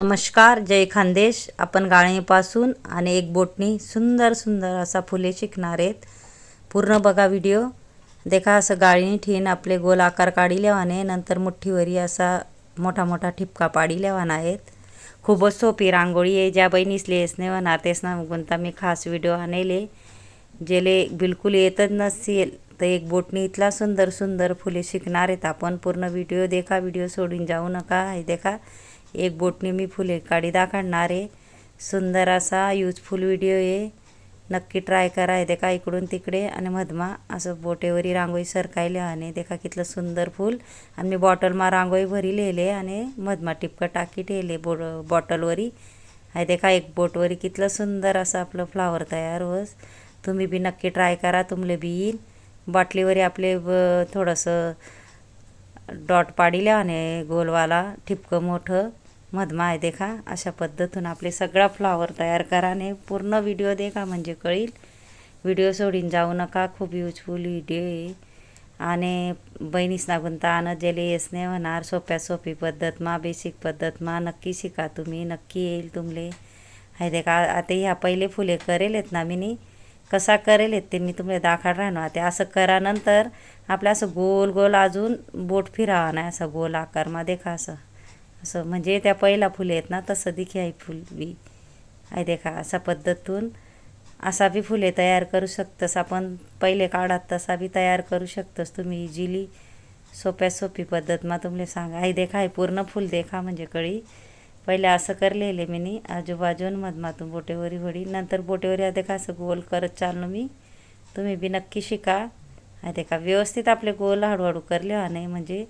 नमस्कार, जय खानदेश. आपण गाळणीपासून आणि एक बोटनी सुंदर सुंदर असा फुले शिकणार आहेत. पूर्ण बघा व्हिडिओ. देखा असं गाळणी ठेवून आपले गोल आकार काढी लेवाने, नंतर मुठ्ठीवरी असा मोठा मोठा ठिपका पाडी लेवाना आहेत. खूपच सोपी रांगोळी आहे. ज्या बहिणीसले येस नाही होणार तेच ना गुंता मी खास व्हिडिओ आणले. जेले बिलकुल येतच नसेल तर एक बोटनी इतला सुंदर सुंदर फुले शिकणार आहेत आपण. पूर्ण व्हिडिओ देखा, व्हिडिओ सोडून जाऊ नका. हे देखा एक बोटनी मी फुले काढी दाखवणार आहे. सुंदर असा यूजफुल व्हिडिओ आहे, नक्की ट्राय करा. आहे देखा इकडून तिकडे आणि मधमा असं बोटेवरी रांगोळी सरकायले आणि देखा कितलं सुंदर फूल. आणि मी बॉटलमा रांगोळी भरी लिहिले आणि मधमा टिपका टाकी ठेवले बॉटलवरी. आहे देखा एक बोटवरी कितलं सुंदर असं आपलं फ्लावर तयार होस. तुम्ही बी नक्की ट्राय करा, तुमले बी येईल. बाटलीवरी आपले थोडंसं डॉट पाडिले आणि गोलवाला ठिपकं मोठं मधमा आहे देखा. अशा पद्धतीने आपले सगळा फ्लावर तयार करा आणि पूर्ण व्हिडिओ देखा म्हणजे कळील. व्हिडिओ सोडून जाऊ नका, खूप यूजफुल व्हिडिओ आहे. आणि बहिणीस नागुंता आणत जेले येस नाही होणार, सोप्या सोपी पद्धतमा बेसिक पद्धतमा नक्की शिका तुम्ही, नक्की येईल तुमले. आहे देखा आता ह्या पहिले फुले करेल आहेत ना मीनी कसा करेल आहेत ते मी तुम्हाला दाखवणार राहणार. आता असं करा नंतर आपल्या असं गोल गोल अजून बोट फिरावा नाही, असं गोल आकारमा देखा असं असं म्हणजे त्या पहिला फुले आहेत ना तसं दिखी आहे फुल बी. आहे देखा अशा पद्धतून असा बी फुले तयार करू शकतस आपण. पहिले काढात तसा बी तयार करू शकतस तुम्ही इझिली, सोप्या सोपी पद्धतमा तुम्हाला सांगा. आहे देखा आहे पूर्ण फुल देखा म्हणजे कळी. पहिले असं करलेले मीनी आजूबाजून मधमातून बोटेवरी वडी, नंतर बोटेवरी देखा असं गोल करत चाललो मी. तुम्ही बी नक्की शिका. आहे देखा व्यवस्थित आपले गोल हळूहळू करले नाही म्हणजे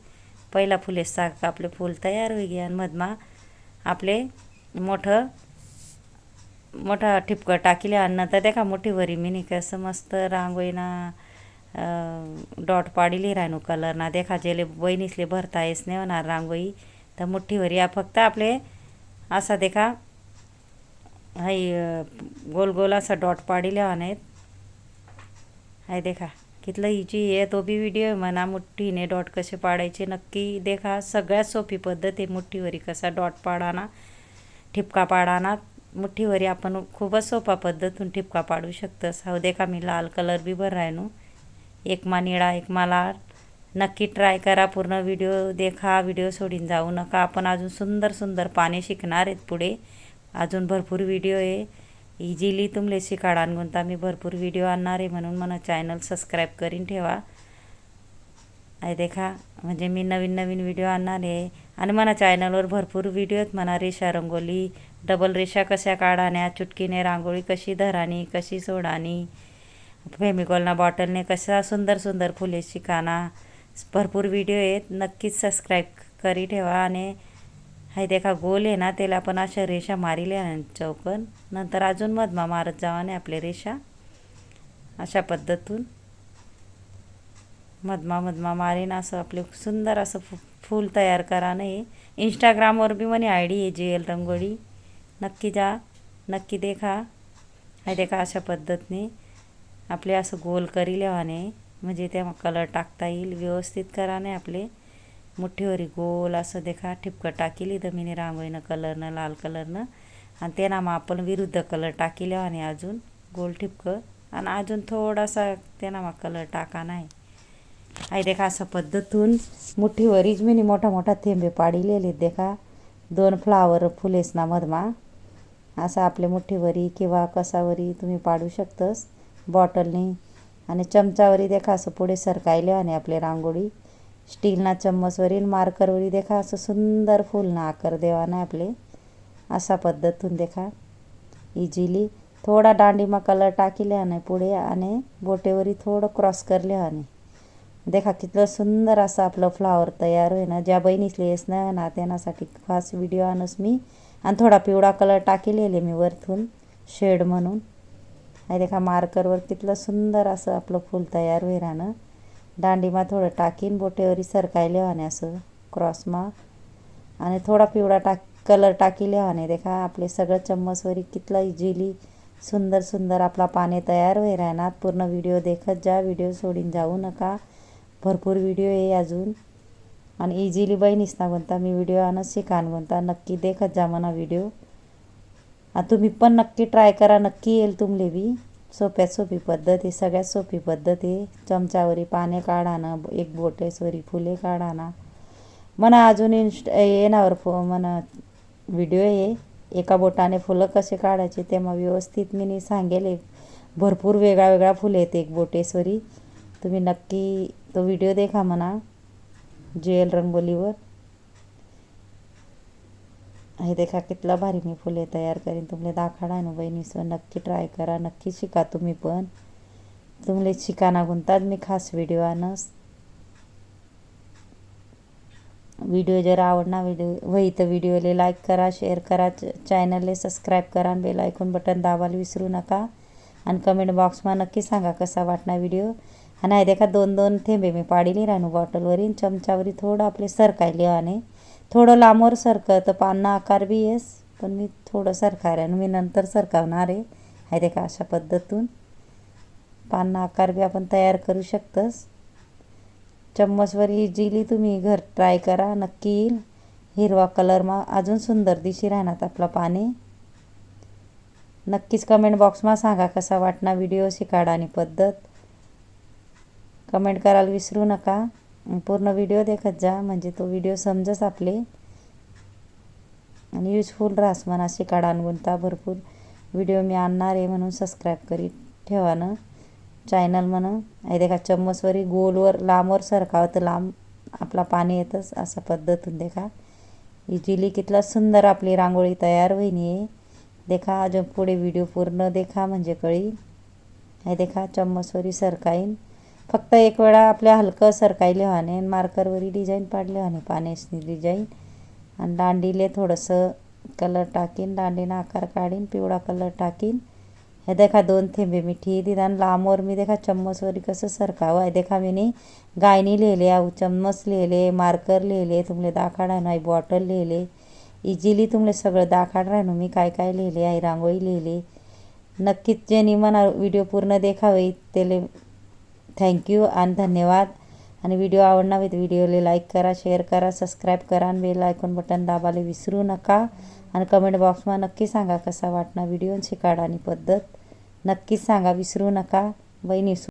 पहिला फुले सारखं आपले फूल तयार होई घ्या. आणि मधमा आपले मोठं मोठा ठिपकं टाकीले अन्न तर देखा मोठीवरी मिनी कसं मस्त रांगोळीना डॉट पाडिली राहणू कलरना देखा. जेले बहिणीसले भरता येस नाही होणार रांगोळी तर मुठ्ठीवरी या फक्त आपले असा देखा हाई गोल गोल असा डॉट पाडिले आहेत. आहे देखा कितलं इजी आहे. तो बी व्हिडिओ म्हणा मुठ्ठीने डॉट कसे पाडायचे नक्की देखा. सगळ्यात सोपी पद्धत आहे मुठ्ठीवरी कसा डॉट पाडाना, ठिपका पाडाना. मुठ्ठीवरी आपण खूपच सोपा पद्धतून ठिपका पाडू शकतस. हो देखा मी लाल कलर बी भर राहणू, एक मा निळा एक मा लाल. नक्की ट्राय करा, पूर्ण व्हिडिओ देखा, व्हिडिओ सोडून जाऊ नका. आपण अजून सुंदर सुंदर पाने शिकणार आहेत पुढे, अजून भरपूर व्हिडिओ आहे. इझिली तुमले शिकाडान गुंता मी भरपूर व्हिडिओ आणणार आहे, म्हणून मला चॅनल सबस्क्राईब करून ठेवा. आहे देखा म्हणजे मी नवीन नवीन व्हिडिओ आणणार आहे. आणि मला चॅनलवर भरपूर व्हिडिओ आहेत म्हणा. रेषा रंगोली, डबल रेषा कशा काढाण्या, चुटकीने रांगोळी कशी धरानी कशी सोडानी, फेमिकॉलना बॉटलने कशा सुंदर सुंदर फुले शिकाना, भरपूर व्हिडिओ आहेत. नक्कीच सबस्क्राईब करी ठेवा. आणि हे देखा गोल आहे ना त्याला आपण अशा रेषा मारिल्या चौकन, नंतर अजून मधमा मारत जावाने आपले रेषा. अशा पद्धतून मधमा मधमा मारीन असं आपले सुंदर असं फूल तयार करा. नाही इंस्टाग्रामवर बी म्हणे आयडी आहे JL रंगोळी, नक्की जा, नक्की देखा. हे देखा अशा पद्धतीने आपले असं गोल करी लेवाने म्हणजे त्या कलर टाकता येईल. व्यवस्थित करा नाही आपले मुठ्ठीवरी गोल असं देखा ठिपकं टाकीली तर मी रांगोळीनं कलरनं लाल कलरनं. आणि त्यांना मग आपण विरुद्ध कलर टाकीले आणि अजून गोल ठिपकं आणि अजून थोडासा त्यांना मग कलर टाका नाही. आहे देखा असं पद्धतून मुठ्ठीवरीच मी मोठा मोठा थेंबे पाडिलेले देखा. 2 फ्लावर फुलेस ना मधमा असं आपल्या मुठ्ठीवरी किंवा कसावरी तुम्ही पाडू शकतस बॉटलनी. आणि चमचावरी देखा असं पुढे सरकायले आणि आपले रांगोळी स्टीलना चम्मचवरील मार्करवरी देखा असं सुंदर फूलना आकार देवाना आपले. अशा पद्धतून देखा इझिली थोडा दांडीमा कलर टाकीले आणि पुढे आणि बोटेवरी थोडं क्रॉस करले आणि देखा कितलं सुंदर असं आपलं फ्लावर तयार होय ना. ज्या बहिणीसले येस नाही ना त्यांच्यासाठी खास व्हिडिओ आणस मी. आणि थोडा पिवळा कलर टाकेलेले मी वरतून शेड म्हणून. आहे देखा मार्करवर कितलं सुंदर असं आपलं फूल तयार होई राहणं. दांडीमा थोडं टाकीन बोटेवरी सरकायले आणि असं क्रॉसमा आणि थोडा पिवळा कलर टाकीले आणि देखा आपले सगळं चम्मचवरी कितलं इझिली सुंदर सुंदर आपला पाने तयार होई राहणार. पूर्ण व्हिडिओ देखत जा, व्हिडिओ सोडून जाऊ नका. भरपूर व्हिडिओ आहे अजून. आणि इझिली बहिणीस ना बनता मी व्हिडिओ आणत शिकान बनता नक्की देखत जा म्हणा व्हिडिओ. तुम्ही पण नक्की ट्राय करा, नक्की येईल तुमले बी. सोप्यात सोपी पद्धत आहे, सगळ्यात सोपी पद्धत आहे. चमचावरी पाने काढाना, एक बोटेसवरी फुले काढाना म्हणा. अजून येणावर म्हणा व्हिडिओ आहे एका बोटाने फुलं कसे काढायचे ते मग व्यवस्थित मी सांगेल. भरपूर वेगळा वेगळा फुले येते एक बोटेसवरी. तुम्ही नक्की तो व्हिडिओ देखा म्हणा JL रंगोलीवर. हे देखा कितला भारी मी फुले तयार करीन तुमले दाखवणार ना बहिणीसो. नक्की ट्राय करा, नक्की शिका तुम्ही पण. तुमले शिकाना गुंतात मी खास व्हिडिओ आणस. व्हिडिओ जर आवडना व्हिडिओ तर व्हिडिओला लाईक करा, शेअर करा, चॅनलला सबस्क्राईब करा आणि बेल आयकॉन बटन दाबायला विसरू नका. आणि कमेंट बॉक्समा नक्की सांगा कसा वाटना व्हिडिओ. आणि हे देखा 2-2 थेंबे मी पाडीली राहणू बॉटलवरीन. चमचावरी थोडं आपले सरकायले आणि थोडं लांबवर सरकं तर पानना आकार बी येस. पण मी थोडं सरकार आणि मी नंतर सरकावणार आहे. हे देखा अशा पद्धतून पानना आकार बी आपण तयार करू शकतस. चम्मचवर इझिली तुम्ही घर ट्राय करा, नक्की येईल. हिरवा कलरमा अजून सुंदर दिशी राहणार आपला पाने. नक्कीच कमेंट बॉक्समा सांगा कसा वाटना व्हिडिओ शिकाडा आणि पद्धत. कमेंट करायला विसरू नका. पूर्ण व्हिडिओ देखत जा म्हणजे तो व्हिडिओ समजस आपले आणि युजफुल राहस म्हणा. शिकाडा गुंता भरपूर व्हिडिओ मी आणणार आहे म्हणून सबस्क्राईब करी ठेवा ना चॅनल म्हणून. हे देखा चम्मचवरी गोलवर लांबवर सरकावं तर लांब आपला पाणी येतच अशा पद्धतून देखा. इझिली कितला सुंदर आपली रांगोळी तयार होईनी आहे. देखा अजून पुढे व्हिडिओ पूर्ण देखा म्हणजे कळी. हे देखा चम्मचवरी सरकाईन. फक्त एक वेळा आपल्या हलकं सरकायले व्हाने मार्करवरी डिझाईन पाडले व्हाने पाण्यासनी डिझाईन. आणि दांडीले थोडंसं कलर टाकीन, दांडीना आकार काढीन, पिवळा कलर टाकीन. हे देखा 2 थेंबे मी ठी दिला आणि लांबवर मी देखा चम्मचवरी कसं सरकावं. हे देखा मी गायनी लिहिले, चम्मच लिहिले, मार्कर लिहिले, तुमले दाखाडा नाही बॉटल लिहिले. इझिली तुमले सगळं दाखाड राहणं मी काय काय लिहिले आहे. रांगोळी लिहिले. नक्कीच ज्यांनी मला व्हिडिओ पूर्ण देखावे त्याले थँक्यू आणि धन्यवाद. आणि व्हिडिओ आवडना तर व्हिडिओला लाईक करा, शेअर करा, सबस्क्राईब करा आणि बेल आयकॉन बटन दाबायला विसरू नका. आणि कमेंट बॉक्समा नक्की सांगा कसा वाटना व्हिडिओ शिकाडा आणि पद्धत. नक्कीच सांगा विसरू नका बहिणी.